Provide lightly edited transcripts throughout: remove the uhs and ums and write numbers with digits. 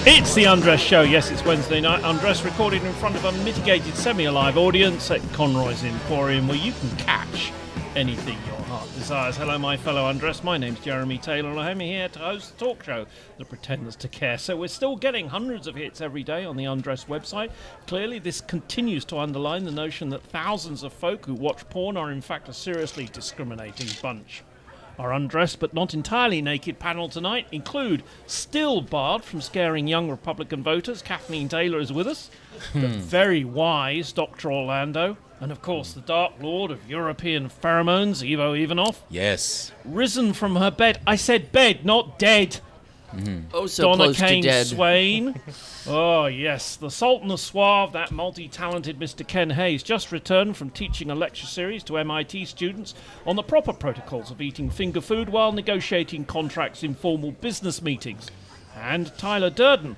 It's the Undress Show. Yes, it's Wednesday night. Undress recorded in front of a mitigated semi-alive audience at Conroy's Emporium, where you can catch anything your heart desires. Hello, my fellow Undress. My name's Jeremy Taylor, and I'm here to host a talk show that pretends to care. So we're still getting hundreds of hits every day on the Undress website. Clearly, this continues to underline the notion that thousands of folk who watch porn are in fact a seriously discriminating bunch. Our undressed but not entirely naked panel tonight include, still barred from scaring young Republican voters, Kathleen Taylor is with us, the very wise Dr. Orlando, and of course the Dark Lord of European pheromones, Ivo Ivanov. Yes. Risen from her bed. I said bed, not dead. Oh, so Donna close to dead. Kane-Swan. Oh, yes. The Sultan of Suave, that multi-talented Mr. Ken Hayes, just returned from teaching a lecture series to MIT students on the proper protocols of eating finger food while negotiating contracts in formal business meetings. And Tyler Durden,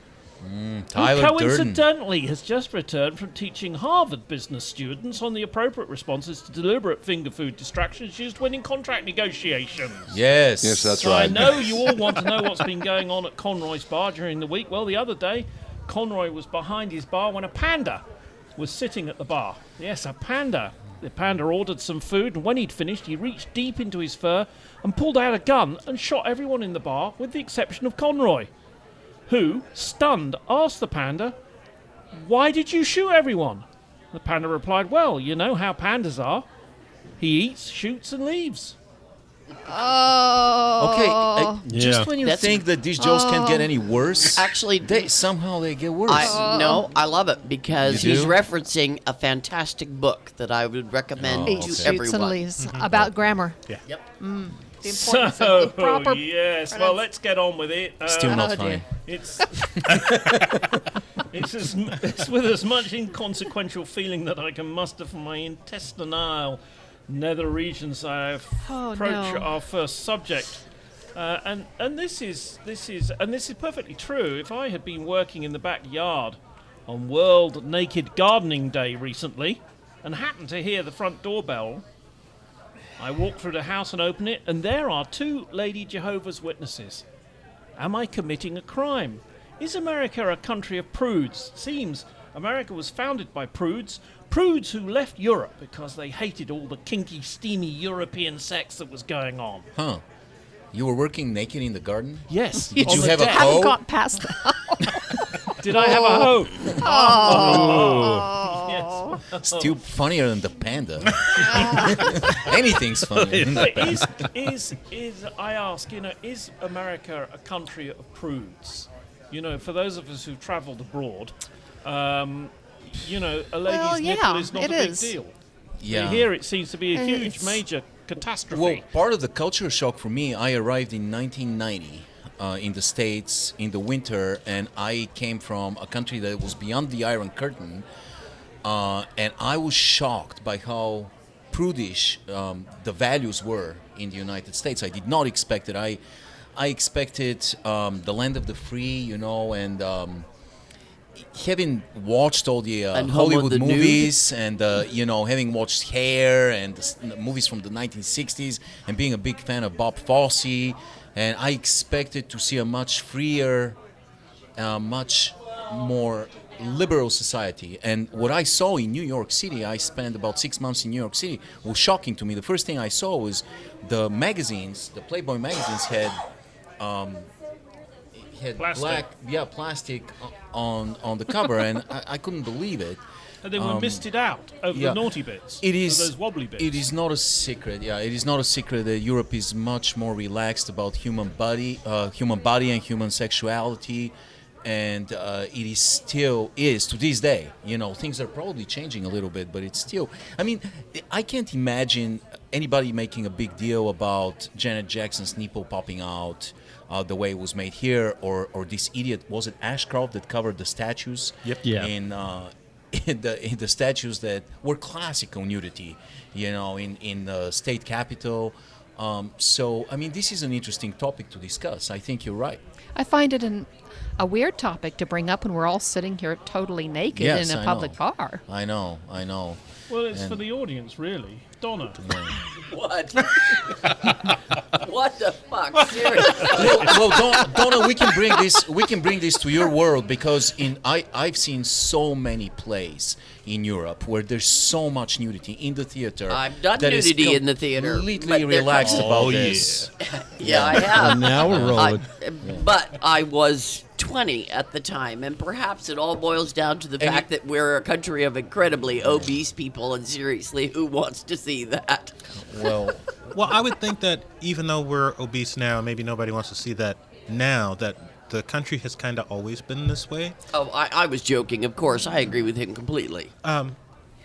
Tyler who coincidentally has just returned from teaching Harvard business students on the appropriate responses to deliberate finger food distractions used when in contract negotiations. Yes. Yes, that's So right. I know you all want to know what's been going on at Conroy's bar during the week. Well, the other day, Conroy was behind his bar when a panda was sitting at the bar. Yes, a panda. The panda ordered some food, and when he'd finished, he reached deep into his fur and pulled out a gun and shot everyone in the bar, with the exception of Conroy, who, stunned, asked the panda, "Why did you shoot everyone?" The panda replied, "Well, you know how pandas are. He eats, shoots, and leaves." Oh. Okay, just when you That's- think that these jokes can't get any worse, Actually, they get worse. I love it because You he's do? referencing a fantastic book that I would recommend Eat, to shoots, and everyone. leaves. About grammar. Yep. The importance So, of the proper yes, well, let's get on with it. Still not Oh, funny. dear. It's it's with as much inconsequential feeling that I can muster from my intestinal nether regions I approach no. our first subject. And this is perfectly true. If I had been working in the backyard on World Naked Gardening Day recently and happened to hear the front doorbell, I walk through the house and open it, and there are two Lady Jehovah's Witnesses. Am I committing a crime? Is America a country of prudes? Seems America was founded by prudes who left Europe because they hated all the kinky, steamy European sex that was going on. Huh. You were working naked in the garden? Yes. Did on you the have a deck. hoe? Haven't got past that. Did I have a hoe? Oh. Yes. Still funnier than the panda. Anything's funnier than the But panda. is I ask, is America a country of prudes? For those of us who've travelled abroad, a lady's nipple is not it a big is. deal. Yeah. Here it seems to be a huge, It's- major catastrophe. Well, part of the culture shock for me, I arrived in 1990 in the States in the winter, and I came from a country that was beyond the Iron Curtain, and I was shocked by how prudish the values were in the United States. I did not expect it. I expected the land of the free, and having watched all the And Home of Hollywood the Nude. movies and having watched Hair and the movies from the 1960s and being a big fan of Bob Fosse, and I expected to see a much freer, much more liberal society. And what I saw in New York City, I spent about 6 months in New York City, was shocking to me. The first thing I saw was the magazines, the Playboy magazines had Plastic. plastic on the cover, and I couldn't believe it. and they were misted out over yeah. the naughty bits. It is those wobbly bits. It is not a secret. Yeah, it is not a secret that Europe is much more relaxed about human body and human sexuality, and it is still to this day. Things are probably changing a little bit, but it's still. I mean, I can't imagine anybody making a big deal about Janet Jackson's nipple popping out. The way it was made here, or this idiot, was it Ashcroft that covered the statues? Yep. Yeah. In the statues that were classical nudity, in the state capitol. So I mean, this is an interesting topic to discuss. I think you're right. I find it a weird topic to bring up when we're all sitting here totally naked Yes, in a I public know. bar. I know. Well, it's for the audience, really. Donna. What? What the fuck? Seriously? Donna, we can bring this to your world because I've seen so many plays in Europe where there's so much nudity in the theater. I've done that is nudity in the theater. Completely but they're relaxed called- about this. Yeah, I have. Now we're rolling. But I was 20 at the time, and perhaps it all boils down to the And fact that we're a country of incredibly obese people, and seriously, who wants to see that? Well, Well, I would think that even though we're obese now, maybe nobody wants to see that now, that the country has kind of always been this way. Oh, I was joking, of course. I agree with him completely.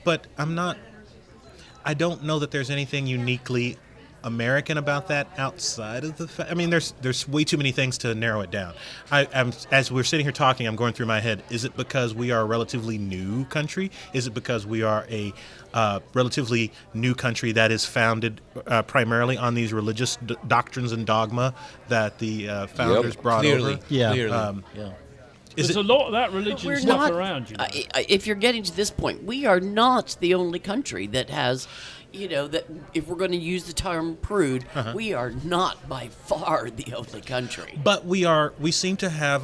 But I don't know that there's anything uniquely American about that outside of the I mean, there's way too many things to narrow it down. As we're sitting here talking, I'm going through my head, is it because we are a relatively new country? Is it because we are a relatively new country that is founded primarily on these religious doctrines and dogma that the founders brought clearly, over? Yeah. clearly, Is There's it, a lot of that religion We're stuff not, around, you know. if you're getting to this point, we are not the only country that has, that if we're going to use the term prude, we are not by far the only country. but we seem to have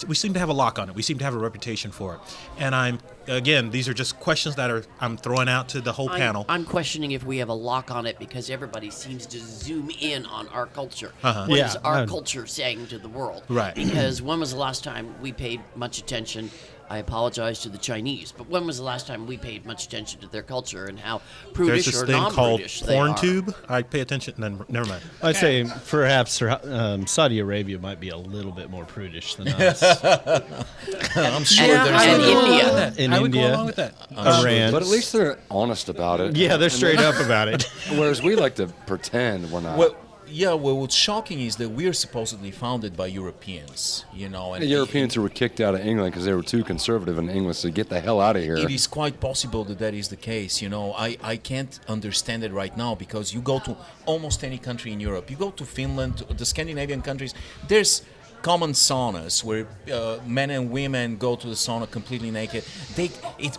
we seem to have a lock on it. We seem to have a reputation for it. And these are just questions that I'm throwing out to the whole panel. I'm questioning if we have a lock on it because everybody seems to zoom in on our culture. Uh-huh. What Yeah, is our I- culture saying to the world? Right. Because when was the last time we paid much attention? I apologize to the Chinese, but when was the last time we paid much attention to their culture and how There's prudish this or thing called non-prudish they are? PornTube. I pay attention. Never mind. I'd say perhaps Saudi Arabia might be a little bit more prudish than us. I'm sure Yeah, there's and a- India. In I would India, go along with that. Iran. But at least they're honest about it. Yeah, they're And straight up about it. Whereas we like to pretend we're not. Well, what's shocking is that we're supposedly founded by Europeans, and The Europeans who were kicked out of England because they were too conservative in English to get the hell out of here. It is quite possible that is the case. I can't understand it right now because you go to almost any country in Europe. You go to Finland, the Scandinavian countries, there's common saunas where men and women go to the sauna completely naked.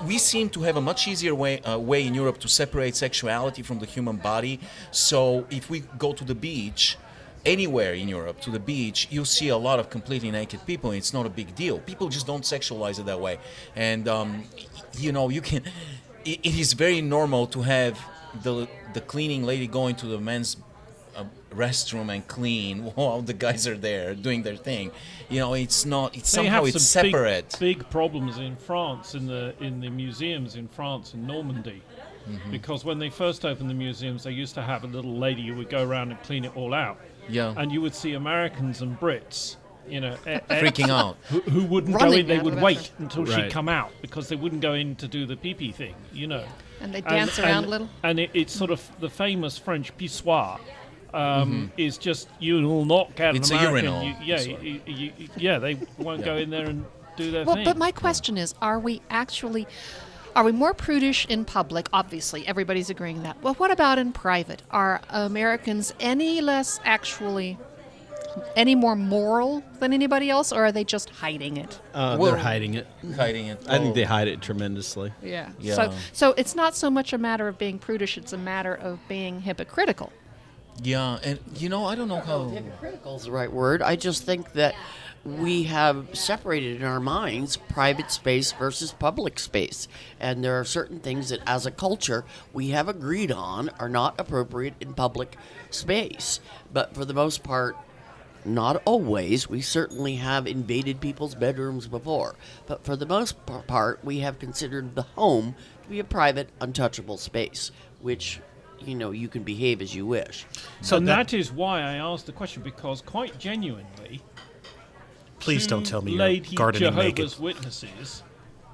We seem to have a much easier way in Europe to separate sexuality from the human body. So if we go to the beach, anywhere in Europe, to the beach, you'll see a lot of completely naked people. And it's not a big deal. People just don't sexualize it that way. And you can. It is very normal to have the cleaning lady going to the men's restroom and clean while the guys are there doing their thing. It's not. It's They somehow have it's some separate. big problems in France, in the museums in France and Normandy, because when they first opened the museums, they used to have a little lady who would go around and clean it all out. Yeah. And you would see Americans and Brits, Freaking out. who wouldn't go Running in. They out of would the wait bathroom. until Right. she'd come out because they wouldn't go in to do the pee-pee thing, And they dance around a little. And it's sort of the famous French pissoir. Is just you will not get It's an a American. urinal. They won't go in there and do their Well, thing. but my question is, are we more prudish in public? Obviously, everybody's agreeing that. Well, what about in private? Are Americans any more moral than anybody else, or are they just hiding it? They're hiding it. Hiding it. I think they hide it tremendously. Yeah. Yeah. So it's not so much a matter of being prudish; it's a matter of being hypocritical. Yeah, and I don't know how. Hypocritical is the right word. I just think that we have separated in our minds private space versus public space. And there are certain things that as a culture we have agreed on are not appropriate in public space. But for the most part, not always. We certainly have invaded people's bedrooms before. But for the most part, we have considered the home to be a private, untouchable space, which you can behave as you wish. So and that is why I asked the question, because quite genuinely, please don't tell me you're Lady gardening Jehovah's naked. Witnesses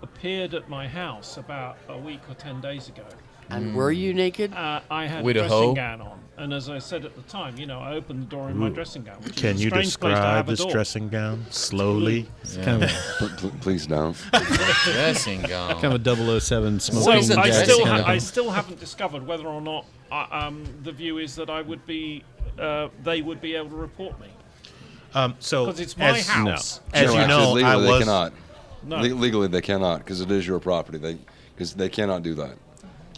appeared at my house about a week or 10 days ago. And were you naked? I had With a a dressing hoe? gown on, and as I said at the time, I opened the door in my dressing gown, which Can is a you strange place to describe have a this door. dressing gown slowly? It's kind of Please don't. Dressing gown. kind of a 007 So smoking is a I jacket still, kind of I thing. still haven't discovered whether or not the view is that I would be, they would be able to report me, So because it's my as, house. as you know, legally I they was. cannot. No. Legally they cannot because it is your property. Because they cannot do that.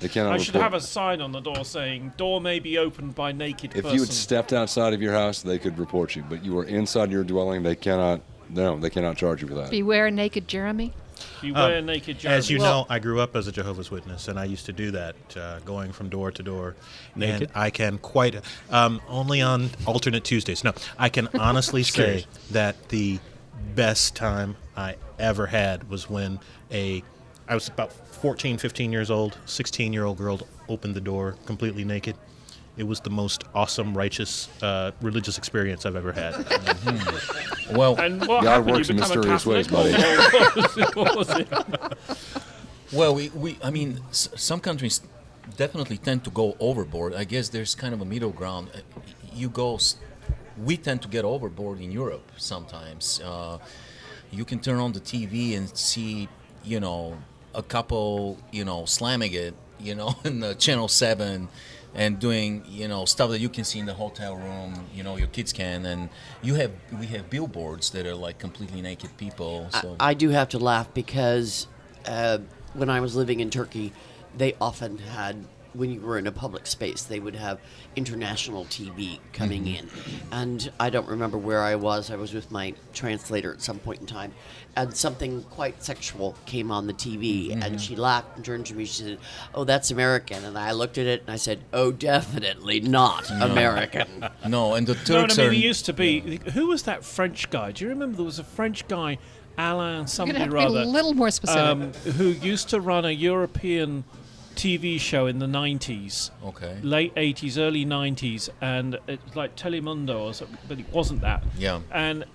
They cannot I should report. have a sign on the door saying, door may be opened by naked If person. you had stepped outside of your house, they could report you. But you are inside your dwelling, they cannot charge you for that. Beware naked Jeremy. Beware naked Jeremy. As you know, I grew up as a Jehovah's Witness, and I used to do that, going from door to door. Naked? And I can only on alternate Tuesdays. No, I can honestly say that the best time I ever had was when I was about 14, 15 years old, 16-year-old girl opened the door completely naked. It was the most awesome, righteous, religious experience I've ever had. Well, And what God happened? works You in become a mysterious ways, Catholic? buddy. What was it? well, I mean, some countries definitely tend to go overboard. I guess there's kind of a middle ground. We tend to get overboard in Europe sometimes. You can turn on the TV and see, a couple, slamming it, in the Channel 7 and doing, stuff that you can see in the hotel room, your kids can. And we have billboards that are like completely naked people. So. I do have to laugh because when I was living in Turkey, they often had, when you were in a public space, they would have international TV coming in. And I don't remember where I was. I was with my translator at some point in time. And something quite sexual came on the TV. And she laughed and turned to me. She said, "Oh, that's American." And I looked at it and I said, "Oh, definitely not American." No, and the No, Turks I mean, are. it used to be. Who was that French guy? Do you remember there was a French guy, Alain You're somebody going to or have to be other, a little more specific. who used to run a European TV show in the 90s, Okay. late 80s, early 90s, and it was like Telemundo or something, but it wasn't that. Yeah. And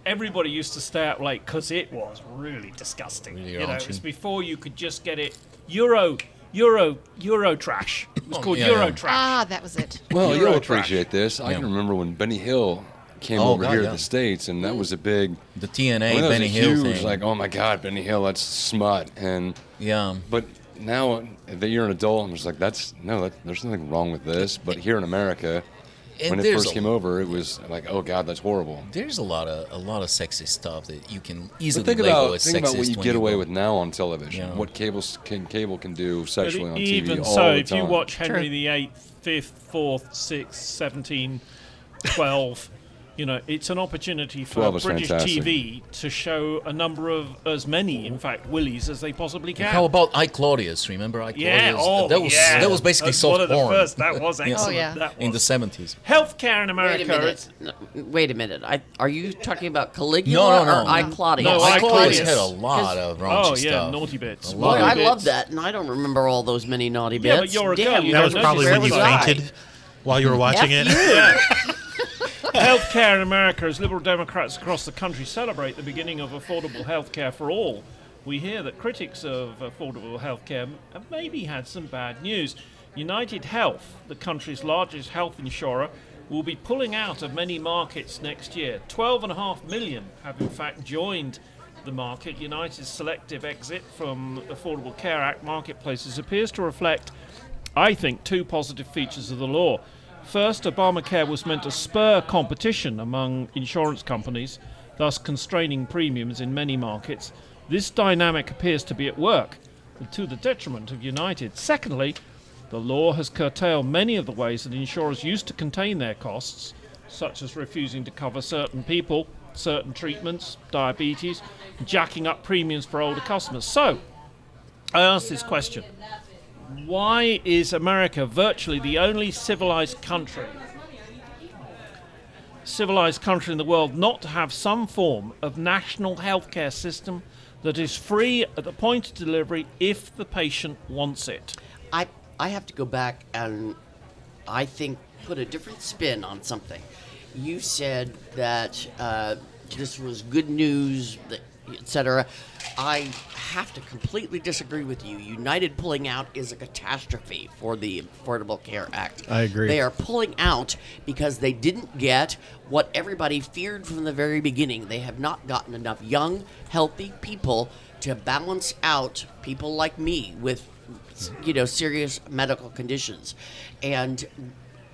everybody used to stay up late because it was really disgusting. Really It raunchy. was before you could just get it Euro trash. It was called yeah, Euro yeah. trash. That was it. Well, Euro you'll trash. appreciate this. I can remember when Benny Hill came Oh, over God, here yeah. to the States, and that was a big. The TNA, that was Benny a Hill huge, thing. like, oh my God, Benny Hill, that's smut. Yeah. But now that you're an adult, I'm just like, there's nothing wrong with this. But here in America, And when it there's first came over, it was like, oh God, that's horrible. There's a lot of sexist stuff that you can But easily think label about as think about sexist what you when get away go- with now on television. Yeah. What cable can do sexually on TV Even all so, the if time. you watch Henry True. VIII, 5th, 4th, 6th, 17, 12, it's an opportunity for 12 is British fantastic. TV to show a number of, as many, in fact, willies as they possibly can. How about I Claudius? Remember I Claudius? Yeah, that was basically That's soft one of the porn first. That was excellent. yeah. That in the was. 70s. Healthcare in Wait America. a minute. it's- Wait a minute. Are you talking about Caligula No. or I Claudius? No, I I Claudius Claudius. had a lot of raunchy Oh, yeah, stuff. naughty bits. A Boy, lot I of bits. love that, and I don't remember all those many naughty bits. Yeah, but you're a girl, Damn, you That don't was know probably where when you was I? fainted while you were watching F it. you. Healthcare in America, as Liberal Democrats across the country celebrate the beginning of affordable healthcare for all, we hear that critics of affordable healthcare have maybe had some bad news. United Health, the country's largest health insurer, will be pulling out of many markets next year. 12.5 million have in fact joined the market. United's selective exit from Affordable Care Act marketplaces appears to reflect, I think, two positive features of the law. First, Obamacare was meant to spur competition among insurance companies, thus constraining premiums in many markets. This dynamic appears to be at work, to the detriment of United. Secondly, the law has curtailed many of the ways that insurers used to contain their costs, such as refusing to cover certain people, certain treatments, diabetes, jacking up premiums for older customers. So, I ask this question. Why is America virtually the only civilized country in the world not to have some form of national healthcare system that is free at the point of delivery if the patient wants it? I have to go back and I think put a different spin on something. You said that this was good news, etc. I have to completely disagree with you. United pulling out is a catastrophe for the Affordable Care Act. I agree. They are pulling out because they didn't get what everybody feared from the very beginning. They have not gotten enough young, healthy people to balance out people like me with, serious medical conditions. And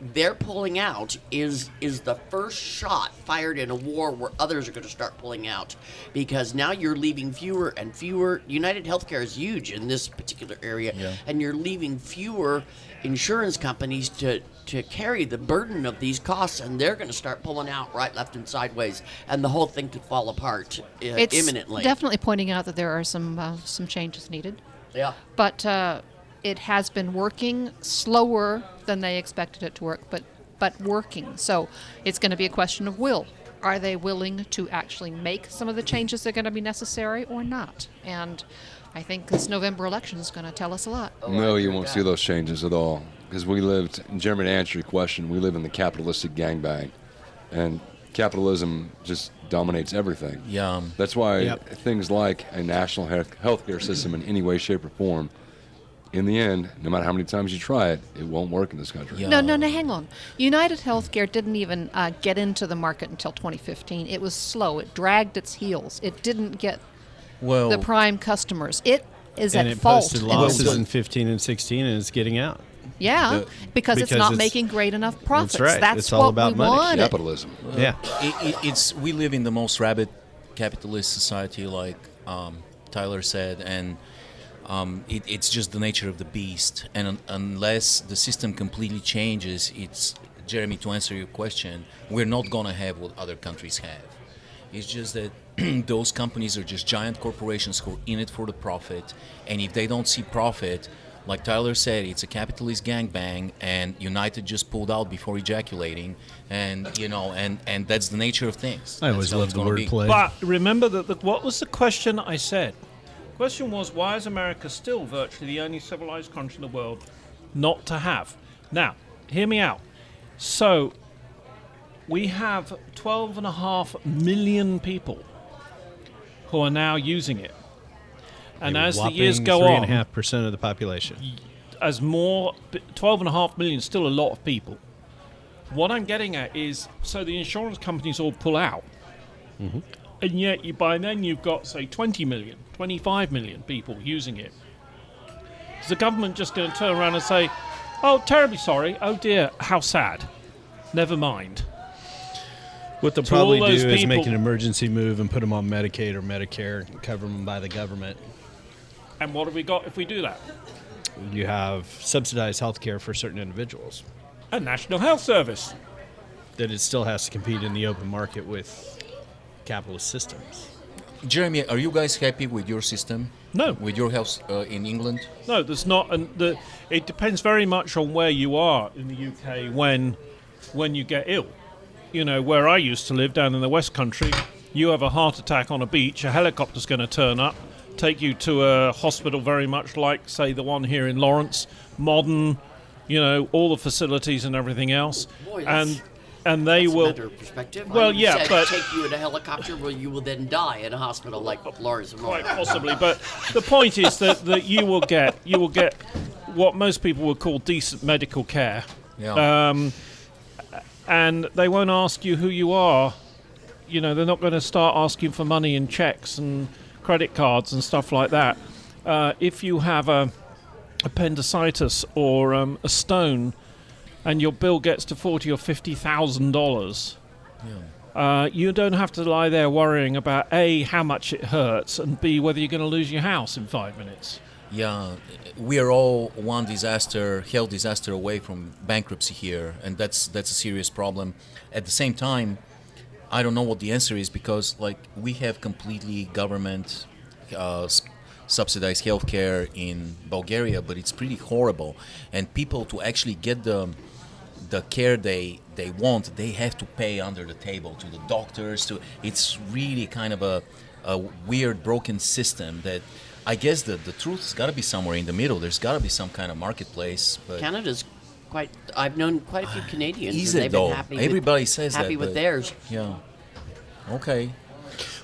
their pulling out is the first shot fired in a war where others are going to start pulling out, because now you're leaving fewer and fewer. United Healthcare is huge in this particular area, and you're leaving fewer insurance companies to carry the burden of these costs, and they're going to start pulling out right, left, and sideways, and the whole thing could fall apart imminently. Definitely pointing out that there are some changes needed. Yeah. But it has been working slower than they expected it to work, but working. So it's going to be a question of will. Are they willing to actually make some of the changes that are going to be necessary or not? And I think this November election is going to tell us a lot. No, you won't see those changes at all. Because Jeremy, to answer your question, we live in the capitalistic gangbang. And capitalism just dominates everything. Yeah. That's why things like a national health care system in any way, shape, or form, in the end, no matter how many times you try it, it won't work in this country. Yeah. No, hang on. United Healthcare didn't even get into the market until 2015. It was slow. It dragged its heels. It didn't get the prime customers. It is and at it fault. posted losses in 15 and 16, and it's getting out. Yeah, because it's not it's- making great enough profits. That's right. That's It's all what about we money. wanted. Capitalism. Yeah. We live in the most rabid capitalist society, like Tyler said, and it's just the nature of the beast. And unless the system completely changes, Jeremy, to answer your question, we're not going to have what other countries have. It's just that those companies are just giant corporations who are in it for the profit, and if they don't see profit, like Tyler said, it's a capitalist gangbang, and United just pulled out before ejaculating, and and that's the nature of things. I always That's how loved it's the gonna be. wordplay. But remember that what was the question I said? The question was, why is America still virtually the only civilized country in the world not to have? Now, hear me out. So, we have 12.5 million people who are now using it. And as the years go on, 3.5% of the population. as more, 12.5 million is still a lot of people. What I'm getting at is, so the insurance companies all pull out. Mm-hmm. And yet, by then, you've got, say, 20 million, 25 million people using it. Is the government just going to turn around and say, oh, terribly sorry, oh dear, how sad, never mind? What they'll To all probably do those is make people- an emergency move and put them on Medicaid or Medicare and cover them by the government. And what have we got if we do that? You have subsidized health care for certain individuals. A National Health Service. That it still has to compete in the open market with capitalist systems. Jeremy, are you guys happy with your system? No. With your health in England? No, there's not. And it depends very much on where you are in the UK when you get ill. You know, where I used to live down in the West Country, you have a heart attack on a beach, a helicopter's going to turn up, take you to a hospital very much like, say, the one here in Lawrence, modern, all the facilities and everything else. Boy, and they that's will. a matter of perspective. Well, You yeah, said but take you in a helicopter where you will then die in a hospital like Lawrence and quite Lawrence. possibly. But the point is that you will get what most people would call decent medical care. Yeah. And they won't ask you who you are. They're not going to start asking for money and checks and credit cards and stuff like that. If you have appendicitis or a stone, and your bill gets to $40,000 or $50,000, you don't have to lie there worrying about A, how much it hurts, and B, whether you're going to lose your house in 5 minutes. Yeah, we are all one health disaster away from bankruptcy here, and that's a serious problem. At the same time, I don't know what the answer is, because we have completely government subsidized healthcare in Bulgaria, but it's pretty horrible. And people, to actually get the care they want, they have to pay under the table to the doctors. It's really kind of a weird, broken system that I guess the truth has got to be somewhere in the middle. There's got to be some kind of marketplace. But Canada's I've known quite a few Canadians. is and it they've though? been happy Everybody with, says happy that. with but- theirs. Yeah. Okay.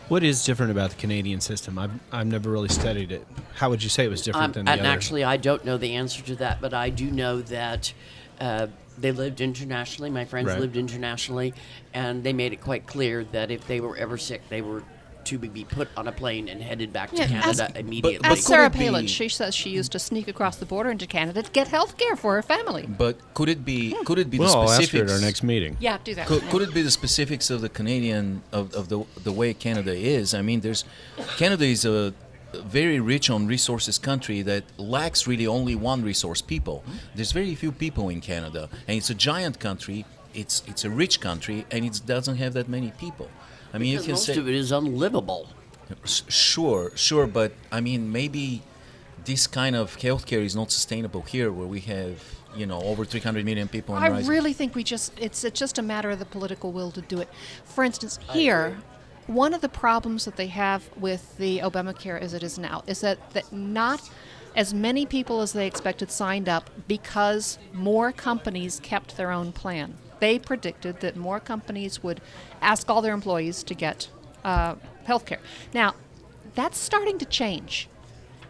What is different about the Canadian system? I've never really studied it. How would you say it was different than the And other? actually, I don't know the answer to that, but I do know that they lived internationally. My friends Right. lived internationally, and they made it quite clear that if they were ever sick, they were to be put on a plane and headed back to Yeah, Canada ask- immediately. But Ask could Sarah it be- Palin. She says she used to sneak across the border into Canada to get health care for her family. But could it be the Well, I'll ask her specifics? at our next meeting. Yeah, do that. Could it be the specifics of the Canadian of the way Canada is? I mean, Canada is a very rich on resources country that lacks really only one resource: people. There's very few people in Canada, and it's a giant country. It's a rich country, and it doesn't have that many people. I mean, Because you can most say of it is unlivable. sure, but I mean, maybe this kind of healthcare is not sustainable here, where we have over 300 million people. And I rising. really think it's just a matter of the political will to do it. For instance, here, one of the problems that they have with the Obamacare as it is now is that not as many people as they expected signed up because more companies kept their own plan. They predicted that more companies would ask all their employees to get health care. Now, that's starting to change.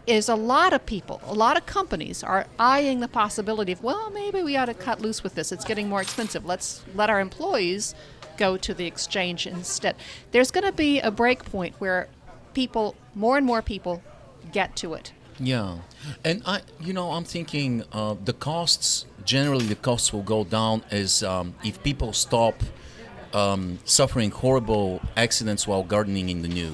Is a lot of people, a lot of companies are eyeing the possibility of, well, maybe we ought to cut loose with this. It's getting more expensive. Let's let our employees go to the exchange instead. There's going to be a break point where more and more people get to it. Yeah, and I'm thinking the costs will go down as if people stop suffering horrible accidents while gardening in the nude.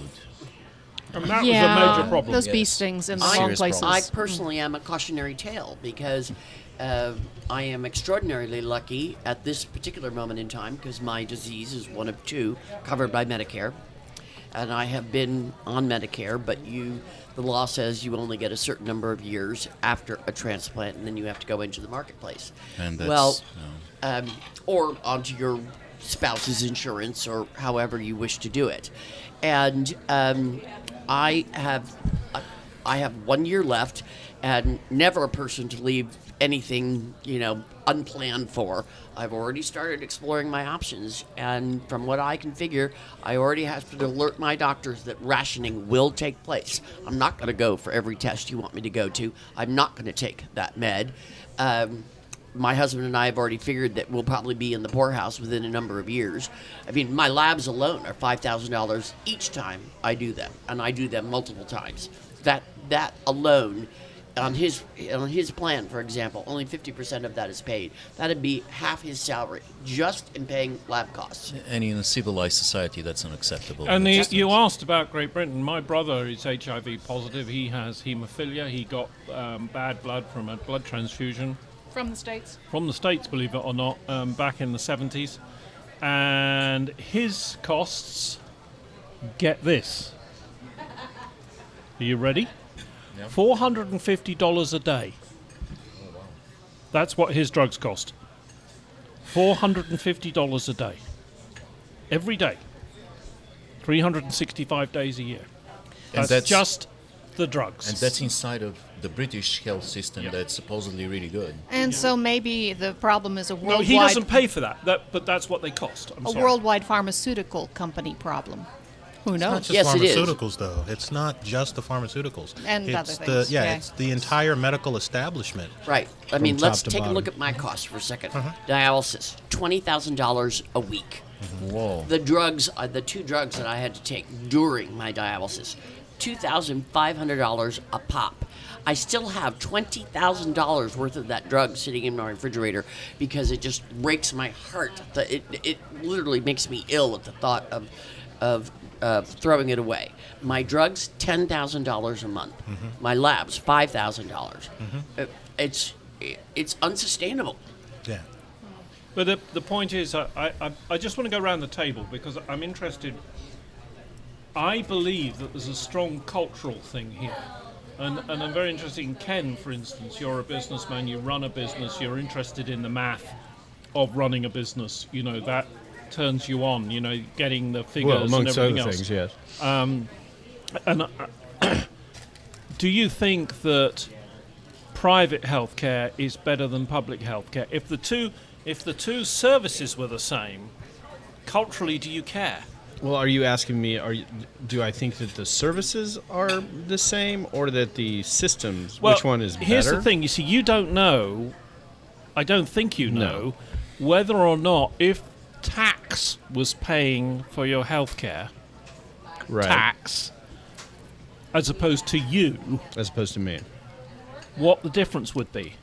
And that was a major problem. Those bee Yes. stings in the Serious wrong places. problem. I personally am a cautionary tale because I am extraordinarily lucky at this particular moment in time because my disease is one of two covered by Medicare. And I have been on Medicare, but the law says you only get a certain number of years after a transplant, and then you have to go into the marketplace. And that's, Or onto your spouse's insurance, or however you wish to do it. And I have 1 year left, and never a person to leave anything unplanned for. I've already started exploring my options, and from what I can figure, I already have to alert my doctors that rationing will take place. I'm not going to go for every test you want me to go to. I'm not going to take that med. My husband and I have already figured that we'll probably be in the poorhouse within a number of years. I mean, my labs alone are $5,000 each time I do them, and I do them multiple times. That alone, on his plan, for example, only 50% of that is paid. That'd be half his salary just in paying lab costs. and in a civilized society, that's unacceptable. And That's- you asked about Great Britain. My brother is HIV positive. He has haemophilia. He got bad blood from a blood transfusion. From the States? From the States, believe it or not, back in the 70s. And his costs, get this. Are you ready? Yeah. $450 a day. That's what his drugs cost. $450 a day. Every day. 365 days a year. And That's just the drugs. And that's inside of the British health system that's supposedly really good. And so maybe the problem is a No, worldwide, he doesn't pay for that, but that's what they cost. I'm a sorry. worldwide pharmaceutical company problem. Who It's not knows? just Yes, it is. pharmaceuticals, though. It's not just the pharmaceuticals. And it's other things, yeah. It's the entire medical establishment. Right. I mean, let's top to take a bottom. look at my costs for a second. Dialysis, $20,000 a week. Whoa. The drugs, the two drugs that I had to take during my dialysis, $2,500 a pop. I still have $20,000 worth of that drug sitting in my refrigerator because it just breaks my heart. It literally makes me ill at the thought of throwing it away. My drugs, $10,000 a month. My labs, $5,000. It's unsustainable. Yeah. But the point is, I just want to go around the table because I'm interested. I believe that there's a strong cultural thing here. And I'm very interested in Ken, for instance. You're a businessman, you run a business, you're interested in the math of running a business. You know, that turns you on, getting the figures Well, amongst and other everything else. things, yes. And do you think that private healthcare is better than public healthcare? If the two services were the same, culturally, do you care? Well, are you asking me, do I think that the services are the same or that the systems, Well, which one is better? Here's the thing. You see, you don't know, I don't think you know, whether or not if tax was paying for your healthcare, Right. tax as opposed to you, As opposed to me. what the difference would be.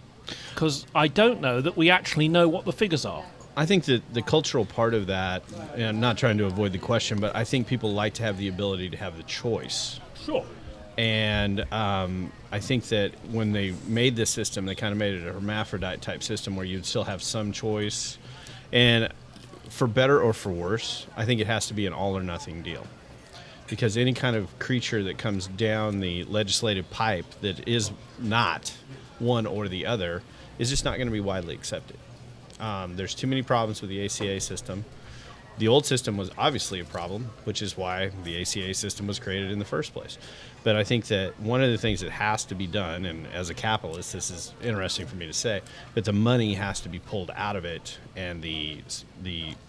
Because I don't know that we actually know what the figures are. I think that the cultural part of that, and I'm not trying to avoid the question, but I think people like to have the ability to have the choice. Sure. And I think that when they made this system, they kind of made it a hermaphrodite type system where you'd still have some choice. And for better or for worse, I think it has to be an all or nothing deal. Because any kind of creature that comes down the legislative pipe that is not one or the other is just not going to be widely accepted. There's too many problems with the ACA system. The old system was obviously a problem, which is why the ACA system was created in the first place. But I think that one of the things that has to be done, and as a capitalist, this is interesting for me to say, but the money has to be pulled out of it, and the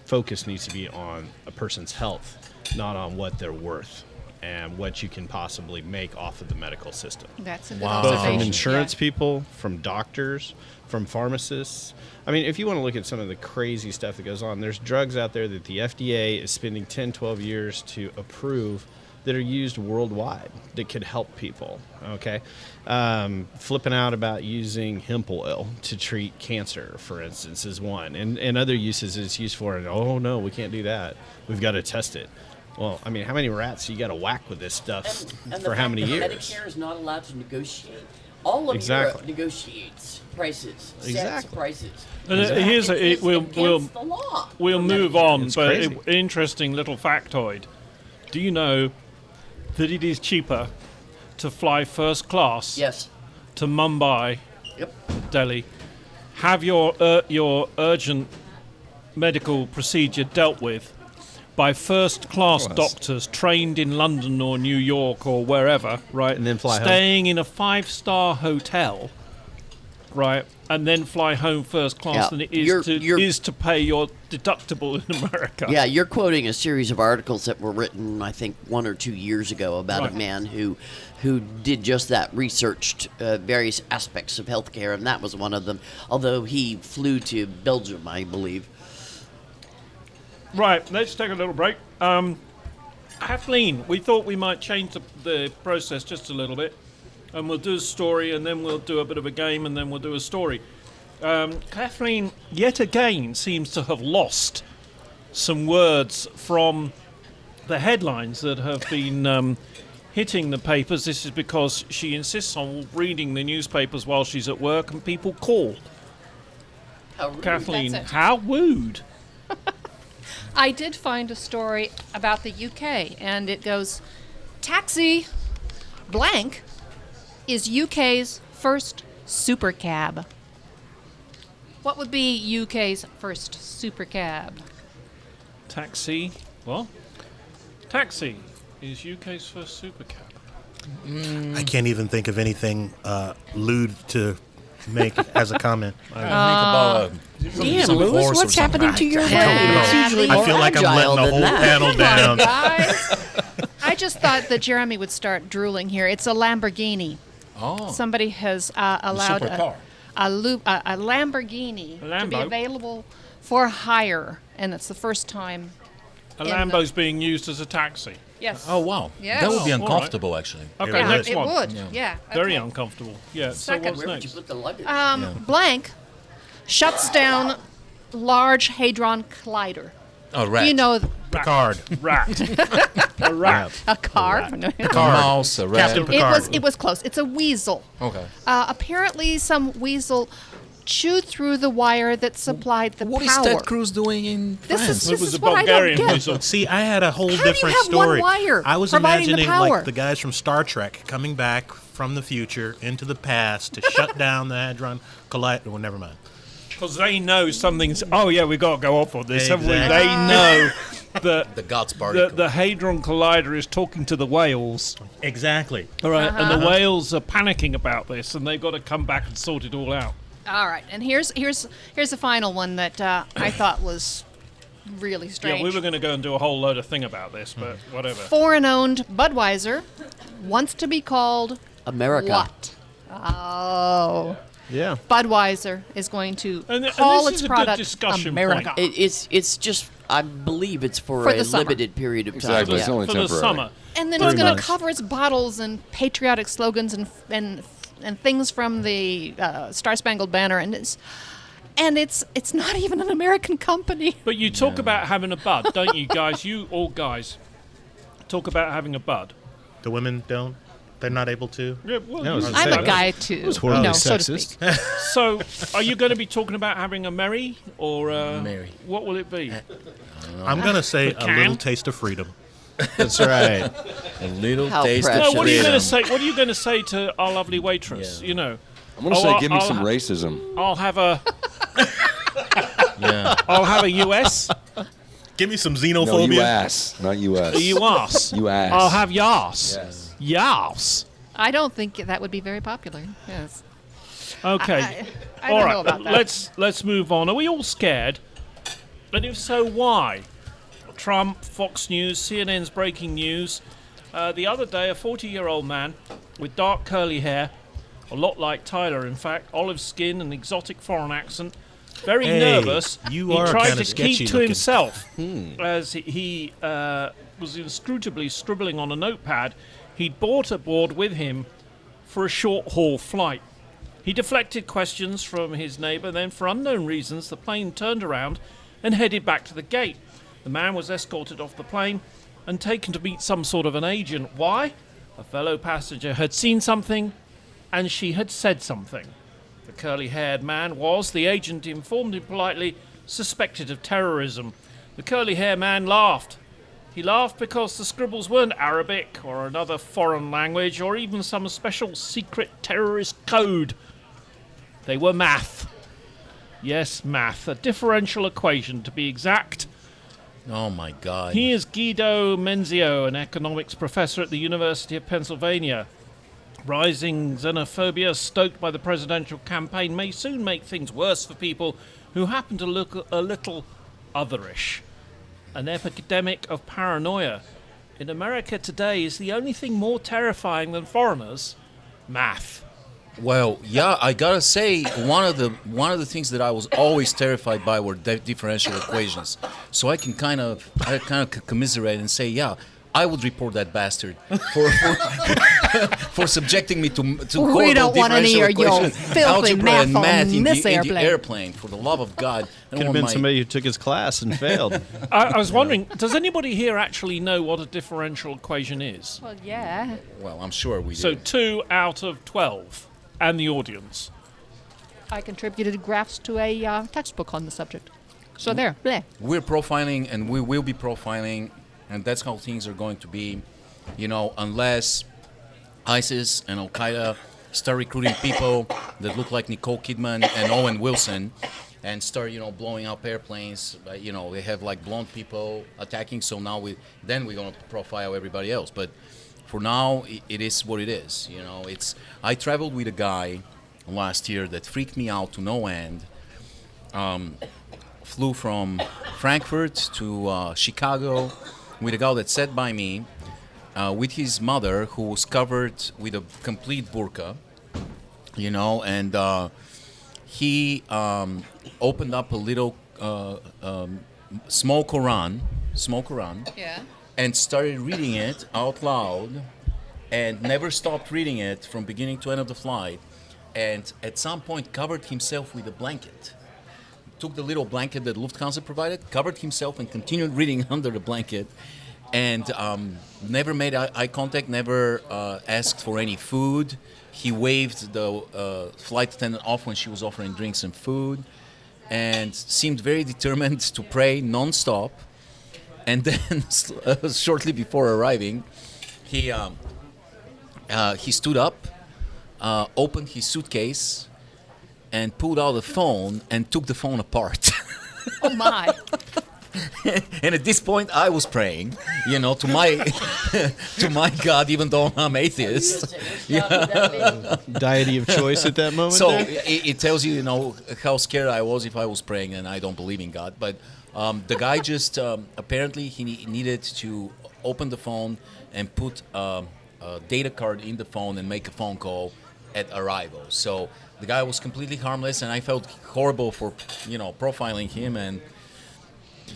focus needs to be on a person's health, not on what they're worth and what you can possibly make off of the medical system. That's a good Both from observation. insurance Yeah. people, from doctors, from pharmacists. I mean, if you want to look at some of the crazy stuff that goes on, there's drugs out there that the FDA is spending 10, 12 years to approve that are used worldwide that could help people, okay? Flipping out about using hemp oil to treat cancer, for instance, is one. And other uses it's used for, and oh, no, we can't do that. We've got to test it. Well, I mean, how many rats you got to whack with this stuff And for the how fact many that years? Medicare is not allowed to negotiate. All of Exactly. Europe negotiates prices, sets Exactly. prices. And here's It's we'll against the law. we'll for move Medicare. on. It's But crazy. interesting little factoid. Do you know that it is cheaper to fly first class Yes. to Mumbai, Yep. Delhi, have your urgent medical procedure dealt with by first-class doctors trained in London or New York or wherever, right? And then fly home. staying in a 5-star hotel, right, and then fly home first class Yeah. than it You're- is to pay your deductible in America. Yeah, you're quoting a series of articles that were written, I think, 1 or 2 years ago about Right. a man who did just that, researched various aspects of healthcare, and that was one of them. Although he flew to Belgium, I believe. Right, let's take a little break. Kathleen, we thought we might change the process just a little bit, and we'll do a story, and then we'll do a bit of a game, and then we'll do a story. Kathleen, yet again, seems to have lost some words from the headlines that have been hitting the papers. This is because she insists on reading the newspapers while she's at work, and people call. How rude. Kathleen, That's it. how rude. I did find a story about the UK, and it goes, taxi blank is UK's first super cab. What would be UK's first super cab? Taxi. What? Taxi is UK's first supercab. I can't even think of anything lewd to make as a comment. Damn, Louis, what's happening to your brain? It's usually I more feel like I'm agile letting the than whole that. panel down. Guys, I just thought that Jeremy would start drooling here. It's a Lamborghini. Oh, Somebody has allowed supercar. a Lamborghini A to be Lambo? available for hire, and it's the first time. A In Lambo's being used as a taxi. Yes. oh wow. Yes. That would be Oh, all right. uncomfortable, actually. Okay, Yeah, next it one. would. Yeah. Yeah. Very okay. uncomfortable. Yeah. Second. So what's Where would you next? put the luggage? Blank shuts down large hadron collider. Oh, right. You know, Picard. Rat. A rat. a car. No. a mouse, a rat. Captain It Picard. was close. It's a weasel. Okay. Apparently, some weasel chewed through the wire that supplied the What is power. Ted Cruz doing in This France? is It this was is a what I don't Bulgarian get. weasel. See, I had a whole How do you different have one story. wire I was providing the imagining power? like the guys from Star Trek coming back from the future into the past to shut down the Hadron Collider. Well, never mind. Because they know something's. Oh yeah, we got to go off on this. haven't we? Exactly. They know that The God's particle. the Hadron Collider is talking to the whales. Exactly. All right, and the whales are panicking about this, and they've got to come back and sort it all out. All right, and here's the final one that I thought was really strange. Yeah, we were going to go and do a whole load of thing about this, but whatever. Foreign-owned Budweiser wants to be called America. what? Oh, Yeah. Budweiser is going to And call this its is a product good discussion America. point. It's just I believe it's for For a the summer. limited period of time. Exactly. It's Yeah. only For the temporary. summer. And then 3 it's going to months. cover its bottles and patriotic slogans and things from the Star Spangled Banner, and it's not even an American company. But you talk about having a bud, don't you, guys? You all guys talk about having a bud. The women don't. They're not able to. Yeah, well, No, you- it's I'm Say a that. guy too. was horribly no, so to sexist. speak. So, are you going to be talking about having a Mary or Mary. What will it be? I'm gonna say a can? little taste of freedom. That's right. A little How taste precious. of No, what are you freedom. going to say? What are you going to say to our lovely waitress? Yeah. You know, I'm going to Oh, say, I'll- give me I'll some ha- racism. I'll have a Yeah. I'll have a US. Give me some No, xenophobia. you ass, not U.S. A US. You ass. I'll have yas. Yes. Yas. I don't think that would be very popular. Yes. Okay. I All don't right. know about that. Let's move on. Are we all scared? And if so, why? Trump, Fox News, CNN's breaking news. The other day, a 40-year-old man with dark curly hair, a lot like Tyler, in fact, olive skin and exotic foreign accent, very Hey, nervous. you he are tried kinda to sketchy keep to looking. himself as he was inscrutably scribbling on a notepad. He'd brought aboard with him for a short-haul flight. He deflected questions from his neighbour, then for unknown reasons the plane turned around and headed back to the gate. The man was escorted off the plane and taken to meet some sort of an agent. Why? A fellow passenger had seen something and she had said something. The curly-haired man was, the agent informed him politely, suspected of terrorism. The curly-haired man laughed. He laughed because the scribbles weren't Arabic or another foreign language or even some special secret terrorist code. They were math. Yes, math. A differential equation, to be exact. Oh my God. He is Guido Menzio, an economics professor at the University of Pennsylvania. Rising xenophobia stoked by the presidential campaign may soon make things worse for people who happen to look a little otherish. An epidemic of paranoia in America today is the only thing more terrifying than foreigners. Math. Well, yeah, I gotta say one of the things that I was always terrified by were differential equations. So I kind of commiserate and say, yeah, I would report that bastard for subjecting me to We don't horrible want any differential of your equations, filthy algebra math and on math in this the airplane. airplane. For the love of God, I don't Could have want been my- somebody who took his class and failed. I was wondering, does anybody here actually know what a differential equation is? Well, yeah. Well, I'm sure we So do. 2 out of 12, and the audience. I contributed graphs to a textbook on the subject. So there. Bleh. We're profiling, and we will be profiling, and that's how things are going to be. You know, unless ISIS and Al Qaeda start recruiting people that look like Nicole Kidman and Owen Wilson, and start, blowing up airplanes. They have like blonde people attacking. So now we're going to profile everybody else. But for now, it is what it is. I traveled with a guy last year that freaked me out to no end. Flew from Frankfurt to Chicago with a guy that sat by me with his mother, who was covered with a complete burqa, and he opened up a little small Quran, Yeah. and started reading it out loud, and never stopped reading it from beginning to end of the flight, and at some point covered himself with a blanket. Took the little blanket that Lufthansa provided, covered himself, and continued reading under the blanket, and never made eye contact, never asked for any food. He waved the flight attendant off when she was offering drinks and food, and seemed very determined to pray non-stop. And then, shortly before arriving, he stood up, opened his suitcase, and pulled out a phone and took the phone apart. Oh, my. And at this point, I was praying, to my to my God, even though I'm atheist. Deity of choice at that moment. So there? it tells you, how scared I was if I was praying, and I don't believe in God. But the guy just apparently he needed to open the phone and put a data card in the phone and make a phone call at arrival. So the guy was completely harmless, and I felt horrible for profiling him. And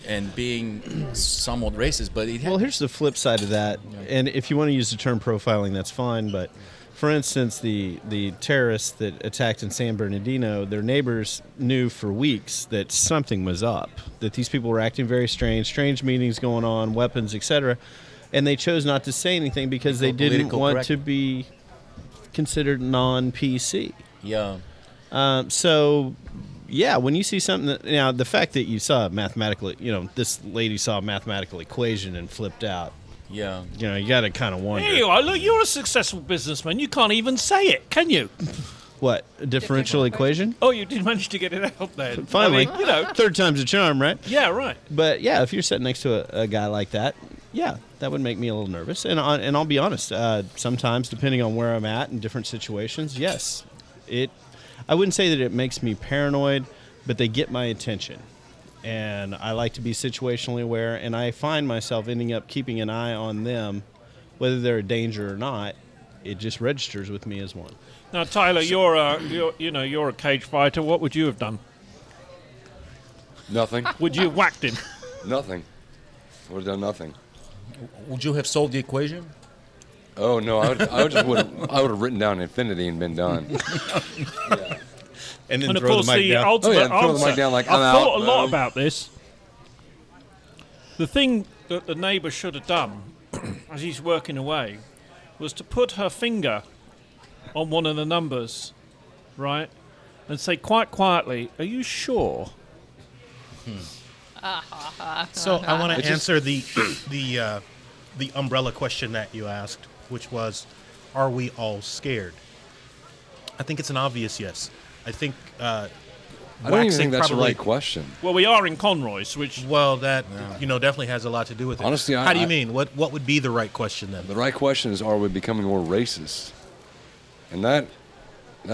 and being somewhat racist, but Well, here's the flip side of that. And if you want to use the term profiling, that's fine. But for instance, the terrorists that attacked in San Bernardino, their neighbors knew for weeks that something was up, that these people were acting very strange meetings going on, weapons, etc. And they chose not to say anything because they didn't Political want correct. to be considered non-PC. yeah. So, yeah, when you see something that, now the fact that you saw a mathematical, this lady saw a mathematical equation and flipped out, Yeah. you got to kind of wonder. Here you are. Look, you're a successful businessman. You can't even say it, can you? What, a differential equation? Oh, you did manage to get it out then. Finally. I mean, Third time's a charm, right? Yeah, right. But, yeah, if you're sitting next to a guy like that, yeah, that would make me a little nervous. And I'll be honest, sometimes, depending on where I'm at in different situations, yes, I wouldn't say that it makes me paranoid, but they get my attention. And I like to be situationally aware, and I find myself ending up keeping an eye on them, whether they're a danger or not. It just registers with me as one. Now, Tyler, you're a cage fighter. What would you have done? Nothing. Would you have whacked him? Nothing. I would have done nothing. Would you have solved the equation? Oh no, I would have written down infinity and been done. And then And of throw course, the mic the down. ultimate Oh, yeah, throw the answer. mic down like, I've I'm thought out. a lot about this. The thing that the neighbour should have done, as he's working away, was to put her finger on one of the numbers, right, and say quite quietly, "Are you sure?" So I want to answer the umbrella question that you asked, which was, are we all scared? I think it's an obvious yes. I think I don't even think that's the probably, right question. Well, we are in Conroy's, which Well, that definitely has a lot to do with it. Honestly, how do you mean? What would be the right question then? The right question is, are we becoming more racist? And that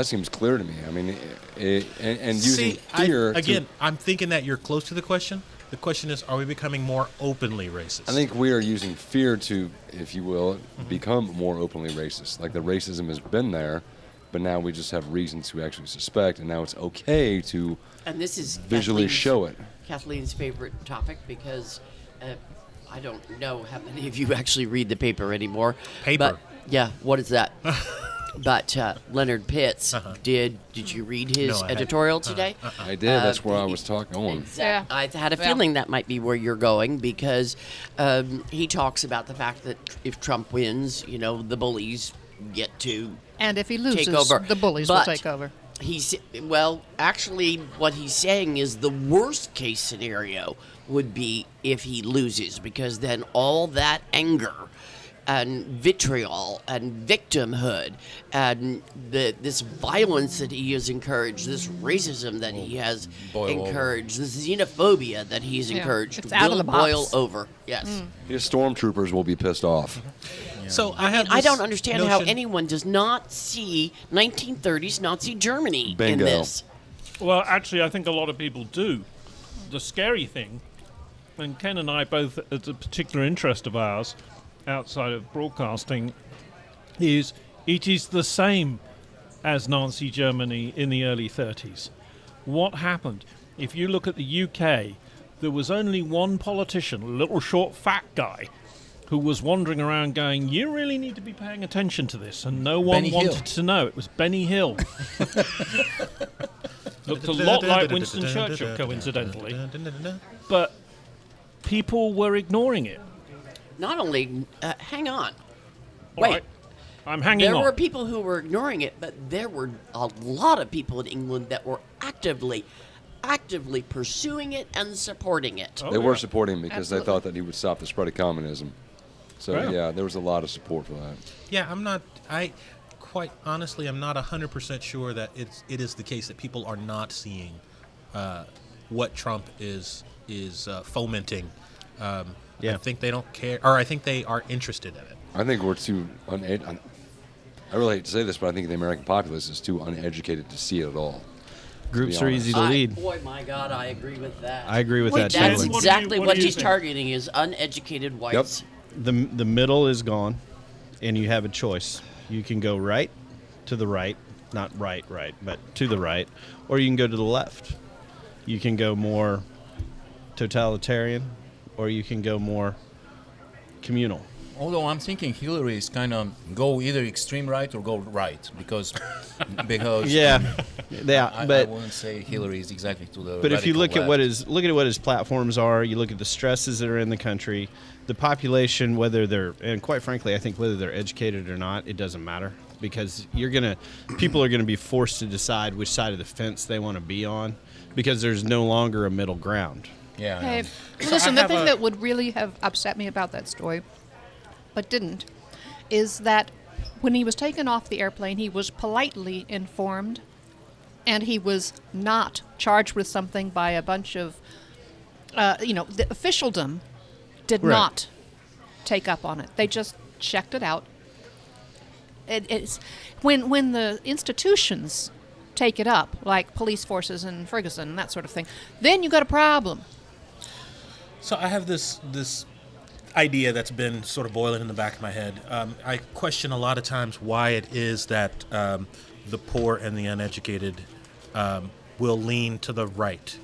seems clear to me. I mean, and using fear. I'm thinking that you're close to the question. The question is, are we becoming more openly racist? I think we are using fear to, if you will, become more openly racist. Like the racism has been there, but now we just have reason to actually suspect, and now it's okay to And this is visually show it. Kathleen's favorite topic because I don't know how many of you actually read the paper anymore. Paper? But, yeah, what is that? But Leonard Pitts, did you read his No, I hadn't. editorial today? I did. That's where I was going. Exactly. Yeah. I had a feeling that might be where you're going because he talks about the fact that if Trump wins, the bullies get to And if he loses, take over. the bullies But will take over. Actually, what he's saying is the worst case scenario would be if he loses, because then all that anger and vitriol and victimhood and this violence that he has encouraged, this racism that he has boil encouraged, this xenophobia that he's Yeah, encouraged it's out of will the boil box. over. Yes. His stormtroopers will be pissed off. So I I don't understand how notion- anyone does not see 1930s Nazi Germany in Bingo. this. well, actually, I think a lot of people do. The scary thing, and Ken and I both, it's a particular interest of ours, outside of broadcasting, is it is the same as Nazi Germany in the early 30s. What happened? If you look at the UK, there was only one politician, a little short fat guy, who was wandering around going, you really need to be paying attention to this, and no one Benny wanted Hill. to know. It was Benny Hill. Looked a lot like Winston Churchill, coincidentally, but people were ignoring it. Not only, hang on. All Wait. right. I'm hanging There on. were people who were ignoring it, but there were a lot of people in England that were actively pursuing it and supporting it. Oh, They were yeah. supporting him because they Absolutely. thought that he would stop the spread of communism. So, Right. yeah, there was a lot of support for that. Yeah, quite honestly, I'm not 100% sure that it is the case that people are not seeing what Trump is fomenting. Yeah. I think they don't care, or I think they are interested in it. I think we're too I really hate to say this, but I think the American populace is too uneducated to see it at all. Groups be are easy to I- lead. Boy, my God, I agree with that. I agree with that That's Jen, totally. what do you- exactly what what do you he's think? targeting is uneducated whites. The middle is gone, and you have a choice. You can go right to the right, not right, but to the right, or you can go to the left. You can go more totalitarian, or you can go more communal. Although I'm thinking Hillary is kind of go either extreme right or go right because Yeah, I but wouldn't say Hillary is exactly to the. But if you radical look left. at what his platforms are, you look at the stresses that are in the country, the population, and quite frankly, I think whether they're educated or not, it doesn't matter because people are gonna be forced to decide which side of the fence they want to be on because there's no longer a middle ground. Yeah. Hey, So listen, I the have thing a- that would really have upset me about that story, but didn't, is that when he was taken off the airplane, he was politely informed, and he was not charged with something by a bunch of, the officialdom did Right. not take up on it. They just checked it out. It's when the institutions take it up, like police forces in Ferguson and that sort of thing, then you got a problem. So I have this idea that's been sort of boiling in the back of my head. I question a lot of times why it is that the poor and the uneducated will lean to the right.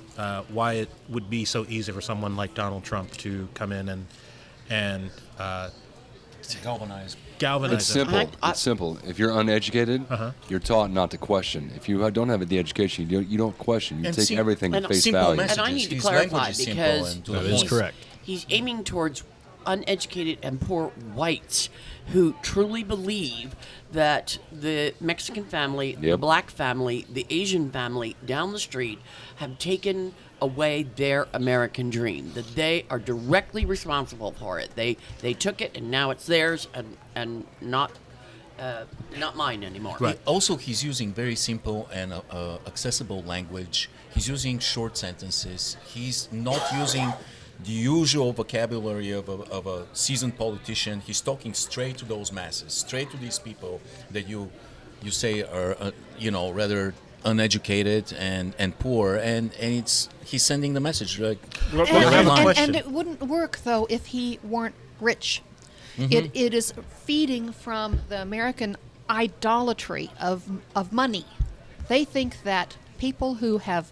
Why it would be so easy for someone like Donald Trump to come in and galvanize. It's them. simple. It's simple. If you're uneducated, you're taught not to question. If you don't have the education, you don't question. You And take everything at face simple value. messages. And I need to His clarify language is simple because and to the That is point. correct. he's aiming towards uneducated and poor whites who truly believe that the Mexican family, the Yep. black family, the Asian family down the street have taken away their American dream, that they are directly responsible for it. They took it and now it's theirs and not mine anymore. Right. Also, he's using very simple and accessible language. He's using short sentences. He's not using the usual vocabulary of a seasoned politician. He's talking straight to those masses, straight to these people that you say are rather uneducated and poor, and he's sending the message like Look, I have a And question. it wouldn't work, though, if he weren't rich. Mm-hmm. It is feeding from the American idolatry of money. They think that people who have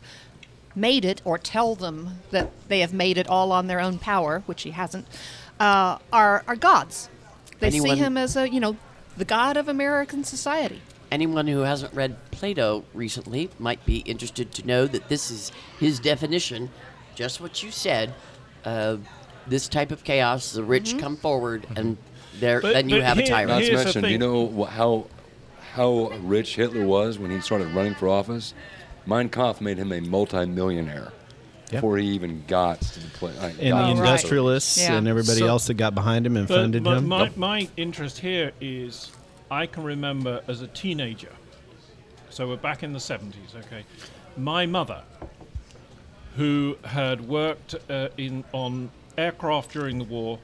made it, or tell them that they have made it all on their own power, which he hasn't, are gods. They see Anyone- him as the god of American society. Anyone who hasn't read Plato recently might be interested to know that this is his definition, just what you said. This type of chaos, the rich come forward, and then you have a here- tyrant. Not to Here's the mention, do you thing. know how rich Hitler was when he started running for office? Mein Kampf made him a multi-millionaire before he even got to the place. And Oh, the right. industrialists Yeah. and everybody So- else that got behind him and But funded him. my interest here is I can remember as a teenager, so we're back in the 70s, okay, my mother, who had worked on aircraft during the war,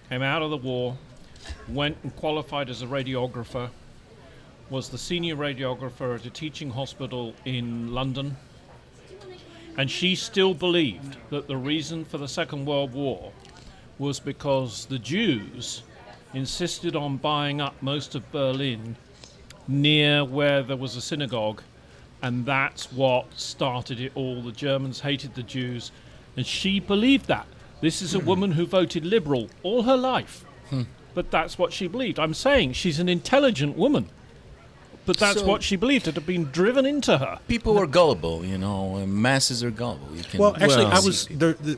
came out of the war, went and qualified as a radiographer, was the senior radiographer at a teaching hospital in London, and she still believed that the reason for the Second World War was because the Jews insisted on buying up most of Berlin near where there was a synagogue, and that's what started it all. The Germans hated the Jews, and she believed that. This is a woman who voted liberal all her life, but that's what she believed. I'm saying she's an intelligent woman, but that's So- what she believed. It had been driven into her. people are gullible, and masses are gullible. You can Well, actually, Well- I was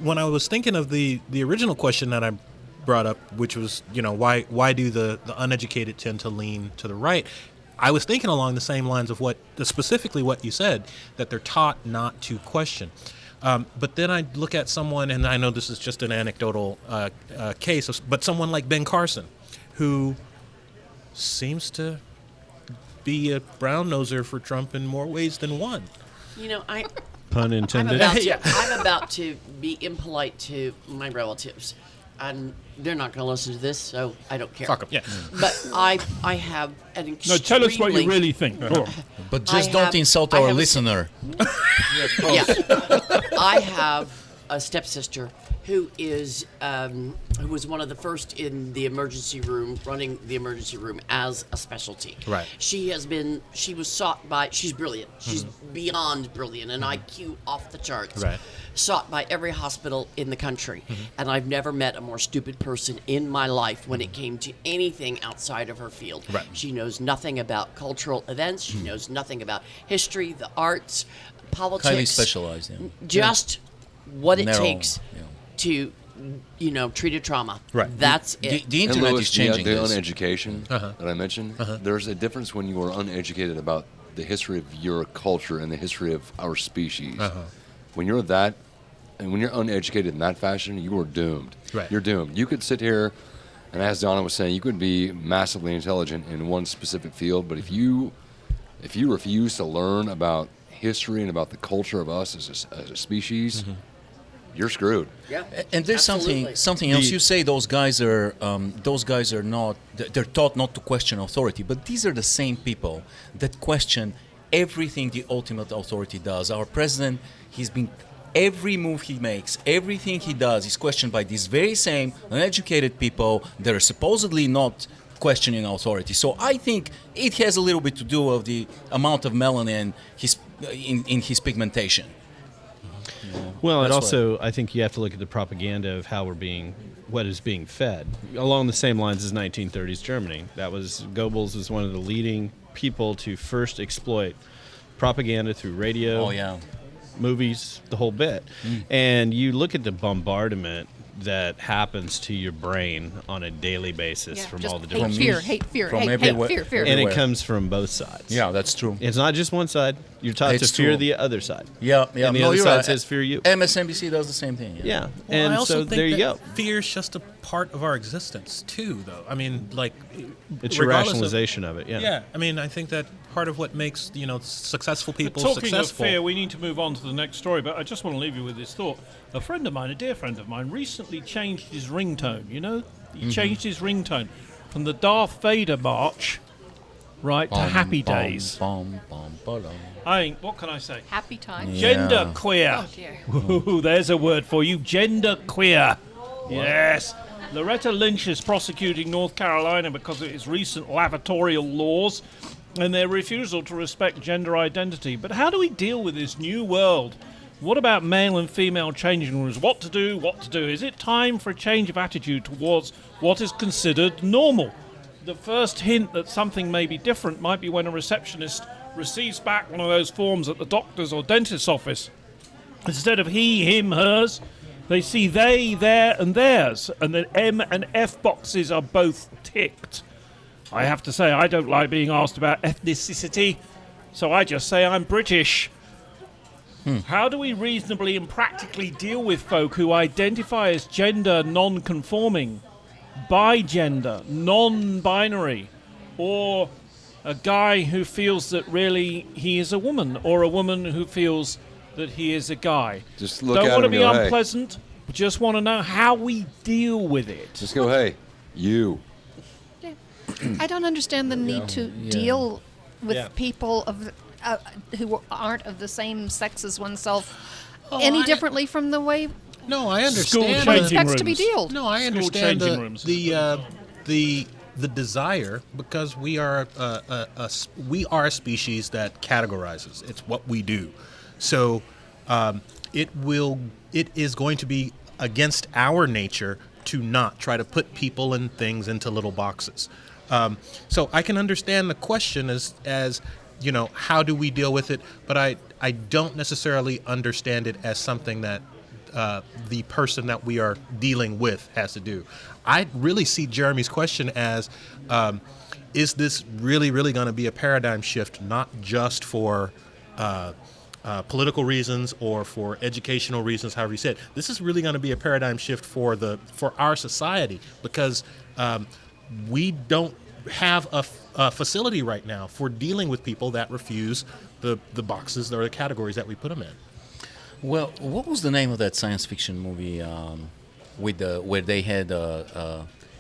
when I was thinking of the original question that I brought up, which was why do the uneducated tend to lean to the right? I was thinking along the same lines of specifically what you said, that they're taught not to question. But then I look at someone, and I know this is just an anecdotal case, but someone like Ben Carson, who seems to be a brown noser for Trump in more ways than one. Pun intended. I'm about to be impolite to my relatives, and they're not going to listen to this, so I don't care. Fuck 'em. Yeah. But I have an No, extremely... tell us what you really think. Go on. But just I don't have- insult I our have a- listener. Yeah. I have a stepsister who was one of the first in the emergency room, running the emergency room as a specialty. Right. She's brilliant. She's beyond brilliant, an IQ off the charts. Right. Sought by every hospital in the country. And I've never met a more stupid person in my life when it came to anything outside of her field. Right. She knows nothing about cultural events. She knows nothing about history, the arts, politics. Highly specialized. Yeah. Just what it Narrow, takes yeah. to, treat a trauma. Right. That's it. The And internet Louis, is changing the this. uneducation that I mentioned, there's a difference when you are uneducated about the history of your culture and the history of our species. When you're that, and when you're uneducated in that fashion, you are doomed. Right. You're doomed. You could sit here, and as Donna was saying, you could be massively intelligent in one specific field, but if you refuse to learn about history and about the culture of us as a species, you're screwed. Yeah. And there's Absolutely. something else. You say those guys are not. They're taught not to question authority, but these are the same people that question everything the ultimate authority does. Our president, every move he makes, everything he does is questioned by these very same uneducated people that are supposedly not questioning authority. So I think it has a little bit to do with the amount of melanin in his pigmentation. Well, and That's also, I think you have to look at the propaganda of what is being fed, along the same lines as 1930s Germany. Goebbels was one of the leading people to first exploit propaganda through radio, Oh yeah. movies, the whole bit. And you look at the bombardment that happens to your brain on a daily basis from just all the hate, different fear, hate, fear, From hate, everywhere. hate, fear. and it everywhere. comes from both sides. Yeah, that's true. It's not just one side. You're taught It's to fear true. the other side. Yeah. And the other you're side right. says fear you. MSNBC does the same thing. Yeah. Well, And I also so think there you go. that fear's just a part of our existence too, though. I mean, like, It's your regardless rationalization of it. Yeah. Yeah, I mean, I think that part of what makes successful people Talking successful. of fear, we need to move on to the next story, but I just want to leave you with this thought. A friend of mine, a dear friend of mine, recently changed his ringtone. He changed his ringtone from the Darth Vader march, right, to Happy Days. I mean, what can I say? Happy times. Yeah. Gender queer. Oh dear. Ooh, there's a word for you. Gender queer. Yes. Loretta Lynch is prosecuting North Carolina because of its recent lavatorial laws and their refusal to respect gender identity. But how do we deal with this new world? What about male and female changing rooms? What to do? Is it time for a change of attitude towards what is considered normal? The first hint that something may be different might be when a receptionist receives back one of those forms at the doctor's or dentist's office. Instead of he, him, hers, they see they, their, and theirs, and the M and F boxes are both ticked. I have to say, I don't like being asked about ethnicity, so I just say I'm British. How do we reasonably and practically deal with folk who identify as gender non-conforming, bi-gender, non-binary, or a guy who feels that really he is a woman, or a woman who feels that he is a guy? Just look Don't at want to him be and go, hey. unpleasant, just want to know how we deal with it. Just go, hey, you. I don't understand the need to deal with people who aren't of the same sex as oneself any differently from the way No, I School understand. changing expects to be rooms. dealt. No, I School understand changing rooms. the desire, because we are a species that categorizes. It's what we do. So it is going to be against our nature to not try to put people and things into little boxes. So I can understand the question as how do we deal with it, but I don't necessarily understand it as something that the person that we are dealing with has to do. I really see Jeremy's question as, is this really, really going to be a paradigm shift, not just for political reasons or for educational reasons, however you said. This is really going to be a paradigm shift for our society, because we don't have a facility right now for dealing with people that refuse the boxes or the categories that we put them in. Well, what was the name of that science fiction movie where they had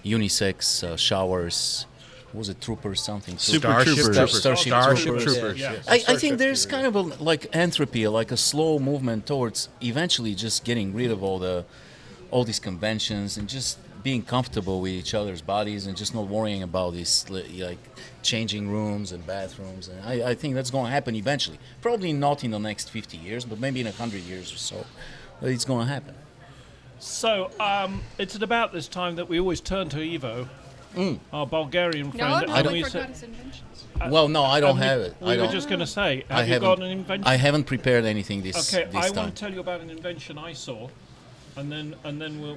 unisex showers? was it Troopers something? Starship Troopers. Starship Troopers. Yeah. I think there's kind of a like entropy, like a slow movement towards eventually just getting rid of all these conventions and just being comfortable with each other's bodies and just not worrying about these like changing rooms and bathrooms. And I think that's going to happen eventually. Probably not in the next 50 years, but maybe in 100 years or so. But it's going to happen. So it's at about this time that we always turn to Ivo, our Bulgarian friend. No, and we we forgot say- his inventions. Well, no, I don't have it. We I were don't. just going to say, I have you haven't- got an invention? I haven't prepared anything this Okay, I time. want to tell you about an invention I saw, and then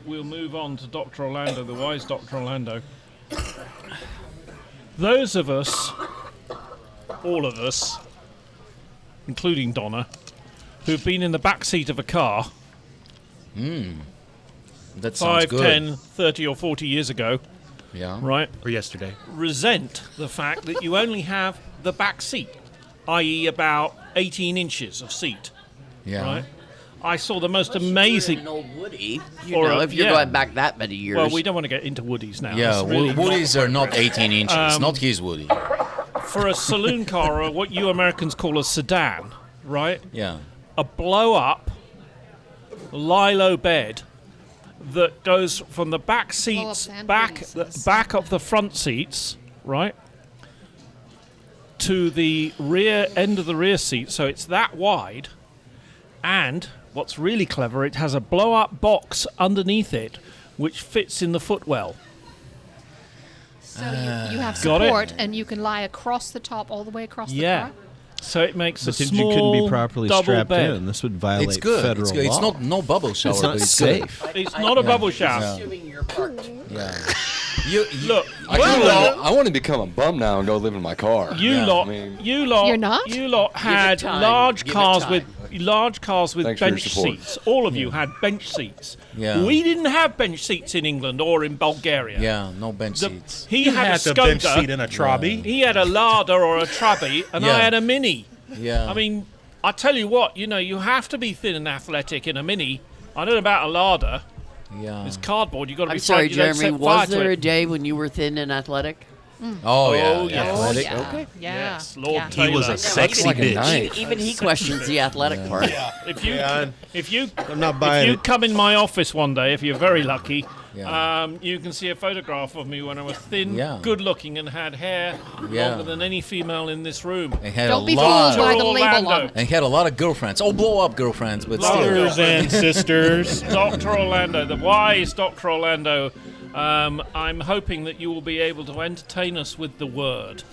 we'll move on to Dr. Orlando, the wise Dr. Orlando. Those of us, all of us, including Donna, who've been in the back seat of a car That sounds 5, good. 10, 30 or 40 years ago, Yeah. right, Or yesterday. resent the fact that you only have the back seat, i.e. about 18 inches of seat, Yeah. right? I saw the most amazing... An old Woody, you Or know, a- if you're yeah. going back that many years. Well, we don't want to get into Woodies now. Yeah, It's really Woodies are not 18 inches. Not his Woody. for a saloon car, or what you Americans call a sedan, right? Yeah. A blow-up Lilo bed that goes from the back seats, and back releases. back of the front seats, right, to the rear end of the rear seat. So it's that wide, and what's really clever, it has a blow-up box underneath it, which fits in the footwell. So you have Got it? support, and you can lie across the top, all the way across the Yeah. car. So it makes But a you small couldn't be properly double strapped bed. in. This would violate It's good. federal It's good. It's law. not no bubble shower, It's but not it's safe. good. It's not a bubble shower. Assuming you're parked. Yeah. You Look, I want to become a bum now and go live in my car. you Yeah. lot, I mean- you lot, You're not? you lot had time. large Give it cars time. with Thanks for your bench support. seats. All of you had bench seats. Yeah. We didn't have bench seats in England or in Bulgaria. Yeah, no bench The- seats. he You had had a the bench Skoda. seat in a Trobby. He had a Lada or a Trabby, and Yeah. I had a Mini. Yeah. I mean, I tell you what, you know, you have to be thin and athletic in a Mini. I don't know about a Lada. yeah. It's cardboard. You've got to be I'm sorry, frightened you don't Jeremy. set fire Was to there a it. day when you were thin and athletic? Oh, yeah. Oh, yeah. yes. Oh, Athletic. yeah. Okay. Yeah. Yes, Lord yeah. Taylor. He was a sexy like a bitch. knife. Even he questions the athletic part. If you, Yeah. if not you buying it. come in my office one day, if you're very lucky, Yeah. you can see a photograph of me when I was thin, Yeah. good-looking, and had hair Yeah. longer than any female in this room. And had Don't a be lot. fooled by the Orlando. label on it. And had a lot of girlfriends. Oh, blow up girlfriends, but still. Brothers and sisters. Dr. Orlando, the wise Dr. Orlando. I'm hoping that you will be able to entertain us with the word.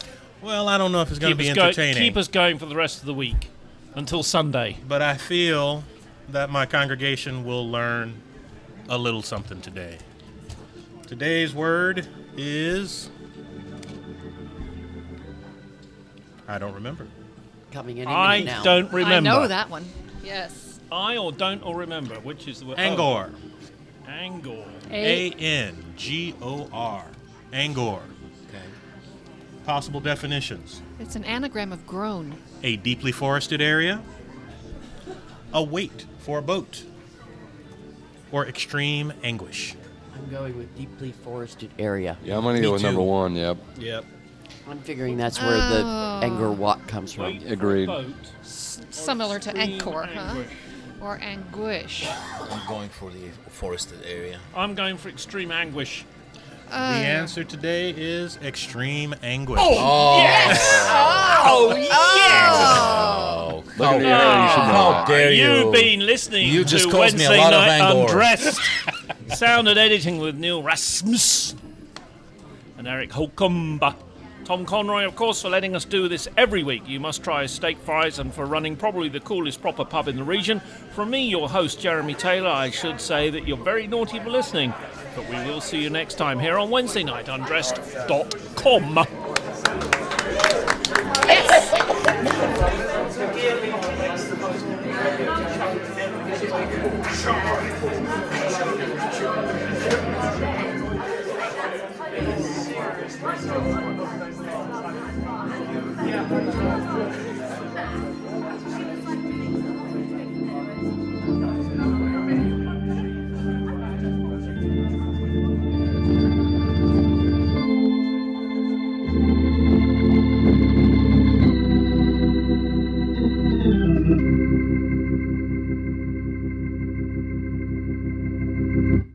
Well, I don't know if it's going to be Keep entertaining. us going for the rest of the week until Sunday. But I feel that my congregation will learn a little something today. Today's word is... I don't remember. Coming in I now. don't remember. I know that one. Yes. I or don't or remember, which is the word? Angor. Oh, Angor. A-N-G-O-R. Angor. Okay. Possible definitions. It's an anagram of groan. A deeply forested area. A wait for a boat. Or extreme anguish. I'm going with deeply forested area. Yeah, I'm going to Me go with too. number one. Yep. Yep. I'm figuring that's where the Angor Wat comes from. Wait for a Agreed. boat. Similar to Extreme anchor, huh? anguish. Or anguish. I'm going for the forested area. I'm going for extreme anguish. The answer today is extreme anguish. Oh, Look at the area, you should know. how dare you. You've been listening You just to caused me a Wednesday lot of Night Angor. Undressed. Sound and editing with Neil Rasmus and Eric Holcomb. Tom Conroy, of course, for letting us do this every week. You must try steak fries and for running probably the coolest proper pub in the region. From me, your host, Jeremy Taylor, I should say that you're very naughty for listening. But we will see you next time here on Wednesday Night Undressed.com. Yeah.